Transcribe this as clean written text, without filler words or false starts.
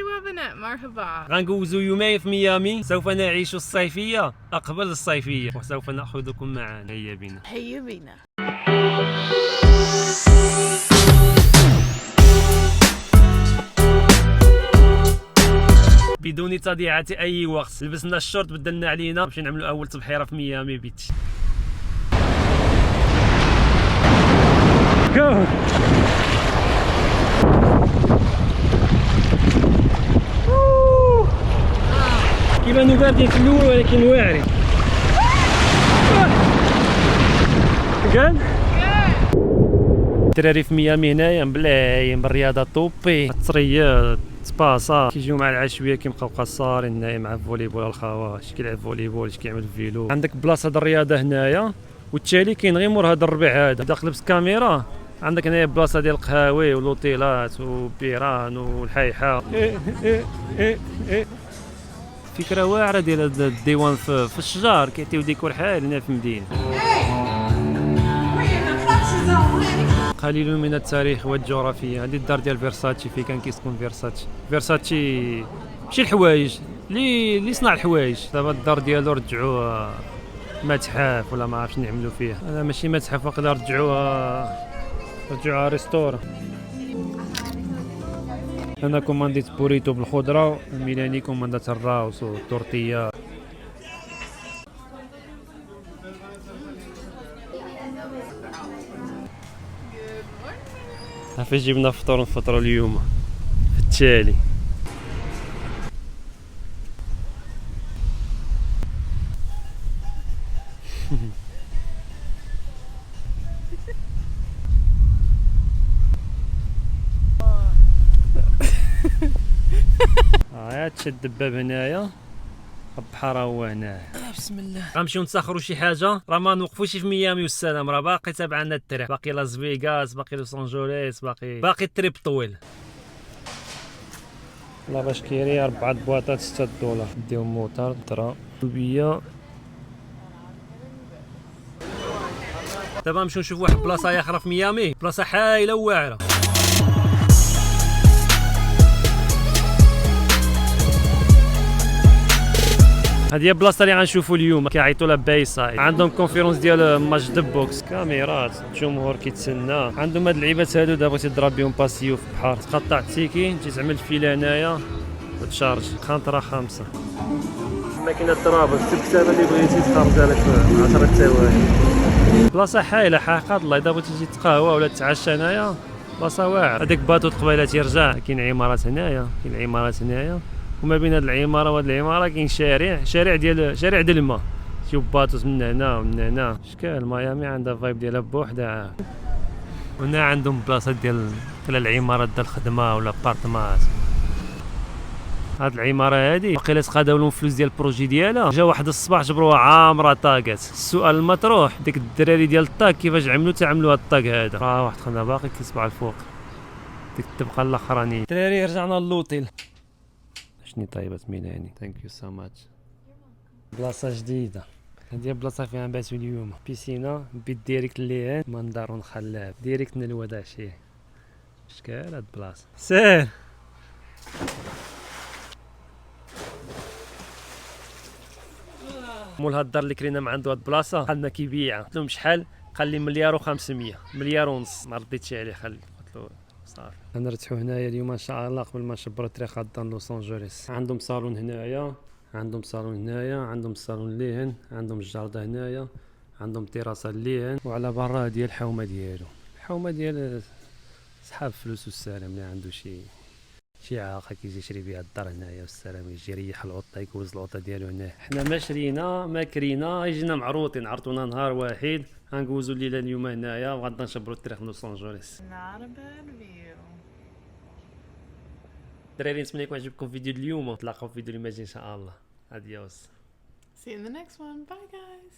ايوه بنات مرحبا. غنجوزو يومين في ميامي، سوف نعيش الصيفية قبل الصيفية وسوف نأخذكم معنا. هيا بنا. هيا بينا. بدون تضييع اي وقت لبسنا الشورت، بدلنا علينا باش نعملوا اول تبحيره في ميامي بيتش. جو كيبانو باردين في الاول ولكن واعرين. كان الدراري في ميامي هنايا مبلايين بالرياضه طوبي، التصريات سباسا كيجيو مع العشويه كيبقاو قصارين هنايا مع الفوليبول. الخوا اش كيلعب فوليبول اش كيعمل فيلو. عندك بلاصه د الرياضه هنايا، والتالي كاين غير مور هذا الربيع هذا داخل لبس كاميرا. عندك هنايا بلاصه ديال القهاوي والوطيلات وبيران والحيحه. فكره واعره ديال هذا الديوان في الشجار، كيعطيو ديكور حال هنا في المدينه. قليل من التاريخ والجغرافيا. هذه الدار ديال فيرساتشي، فين كان كيسكن فيرساتشي ماشي الحوايج اللي صنع الحوايج. دابا الدار ديالو رجعوها متحف ولا ما عرفتش نعملوا فيها. هذا ماشي متحف، واقيلا رجعوها ريستور. انا كومانديت بوريتو بالخضره، وميلاني كوماندات الراوس والتورتيه. عافاش جبنا فطور نفطروا اليوم في التالي. تشد الباب هنايا، البحر هو هنايا. بسم الله. غنمشيو نتسخروا شي حاجه، راه ما نوقفوش في ميامي والسلام، راه باقي تابعنا الطريق، باقي لاس فيغاس، باقي لوس انجلوس، باقي التريب طويل. لا باش كيري 4 بواطات $6 نديهم موطار درا بيه. دابا نمشيو نشوفوا واحد البلاصه اخرى في ميامي، بلاصه حايله وواعره. هذه هي بلاصه اللي غنشوفوا اليوم، كيعيطوا لها باي سايد. عندهم كونفيرونس ديال ماتش دو بوكس، كاميرات، الجمهور كيتسنى. عندهم هاد اللعيبات هادو دابا تيضرب بهم باسيو في البحر. تقطع التيكي، تجي تعمل الفيله هنايا وتشارج. خانطره 5 ماكينه الضرابه، كتب كتابه اللي بغيتي تخرجها لك في 10 ثواني. بلاصه حايله حقيقه الله. دابا تجي تقهوى ولا تتعشى هنايا، بلاصه واعره. هذاك باطو قبيله تيرجع. كاين عمارات هنايا، وما بين هاد العماره وهاد العماره كاين شارع ديال الماء. شوف باطوس من هنا ومن هنا. شكال ميامي عندها فايب ديالها بوحدها. هنا عندهم بلاصه ديال العمارات ديال الخدمه ولا بارتمات. هاد العماره هادي باقي تقاداو لهم فلوس ديال البروجي ديالها. جا واحد الصباح جبروها عامره طاقات. السؤال المطروح، ديك الدراري ديال الطاق كيفاش تعملوا هاد الطاق هذا؟ راه واحد خدنا باقي كيصبع الفوق، ديك الطبقه الاخرانيه. الدراري رجعنا للوطيل. شني طيبة ميلاني، ثانك يو سو ماتش. بلاصة جديدة، هذه بلاصة فيها نباتو اليوم. بيسينا بيت ديريكت ليهان، منظر خلاب ديريكت نلوى داكشي. شكال هاد بلاصة سير. مول هاد الدار اللي كرينا مع عنده هاد البلاصة، قالنا كيبيعها. قلت لهم شحال؟ قال لي 1,500,000، 1,500,000. ما رديتش عليه، قلت له صافي. غنرتحو هنايا اليوم ان شاء الله قبل ما نشبروا الطريق غدا لوس انجلوس. عندهم صالون هنايا، عندهم صالون ليهن، عندهم الجاردة هنايا، عندهم تيراسا ليهن. وعلى برا ديال الحومه ديال صحاب فلوس والسلام. اللي عنده شي عاقه كيجي يشري بها الدار هنايا والسلام، يجي يريح العطه، يكوز العطه ديالو هنا. حنا ما شرينا ما كرينا، يجينا معروطين. عرطونا نهار واحد غنجوزو الليله اليوم هنايا، وغدا نشبروا الطريق لوس انجلوس. دراري نتمنى يكون عجبكم فيديو اليوم، ونتلاقاو في فيديو اللي جاي ان شاء الله. اديوس. See you in the next one. Bye guys.